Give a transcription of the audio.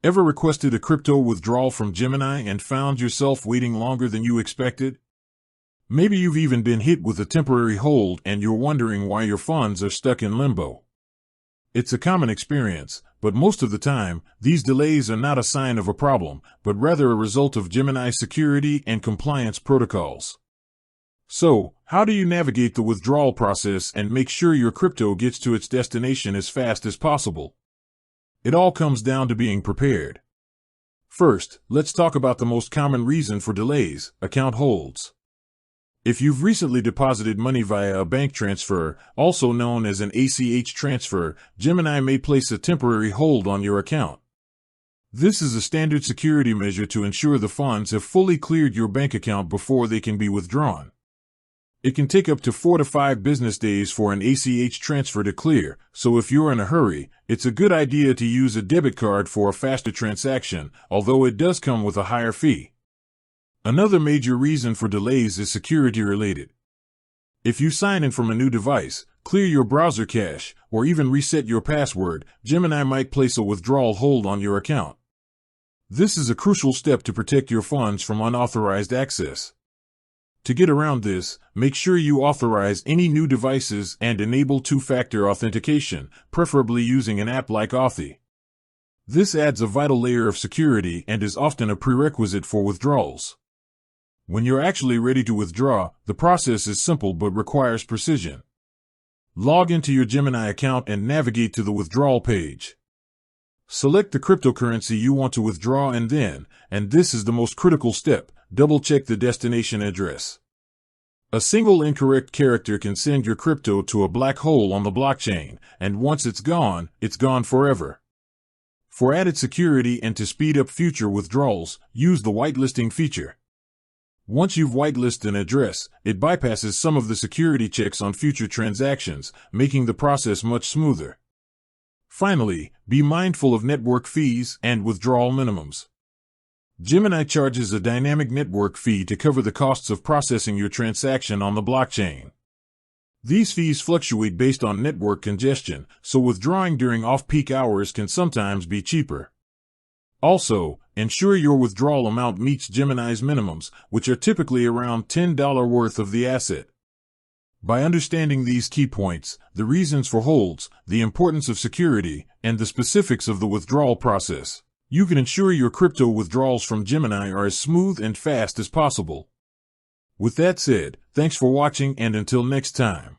Ever requested a crypto withdrawal from Gemini and found yourself waiting longer than you expected? Maybe you've even been hit with a temporary hold and you're wondering why your funds are stuck in limbo. It's a common experience, but most of the time, these delays are not a sign of a problem, but rather a result of Gemini's security and compliance protocols. So, how do you navigate the withdrawal process and make sure your crypto gets to its destination as fast as possible? It all comes down to being prepared. First, let's talk about the most common reason for delays: account holds. If you've recently deposited money via a bank transfer, also known as an ACH transfer, Gemini may place a temporary hold on your account. This is a standard security measure to ensure the funds have fully cleared your bank account before they can be withdrawn. It can take up to 4 to 5 business days for an ACH transfer to clear, so if you're in a hurry, it's a good idea to use a debit card for a faster transaction, although it does come with a higher fee. Another major reason for delays is security related. If you sign in from a new device, clear your browser cache, or even reset your password, Gemini might place a withdrawal hold on your account. This is a crucial step to protect your funds from unauthorized access. To get around this, make sure you authorize any new devices and enable two-factor authentication, preferably using an app like Authy. This adds a vital layer of security and is often a prerequisite for withdrawals. When you're actually ready to withdraw, the process is simple but requires precision. Log into your Gemini account and navigate to the withdrawal page. Select the cryptocurrency you want to withdraw and this is the most critical step, double-check the destination address. A single incorrect character can send your crypto to a black hole on the blockchain, and once it's gone forever. For added security and to speed up future withdrawals, use the whitelisting feature. Once you've whitelisted an address, it bypasses some of the security checks on future transactions, making the process much smoother. Finally, be mindful of network fees and withdrawal minimums. Gemini charges a dynamic network fee to cover the costs of processing your transaction on the blockchain. These fees fluctuate based on network congestion, so withdrawing during off-peak hours can sometimes be cheaper. Also, ensure your withdrawal amount meets Gemini's minimums, which are typically around $10 worth of the asset. By understanding these key points, the reasons for holds, the importance of security, and the specifics of the withdrawal process, you can ensure your crypto withdrawals from Gemini are as smooth and fast as possible. With that said, thanks for watching and until next time.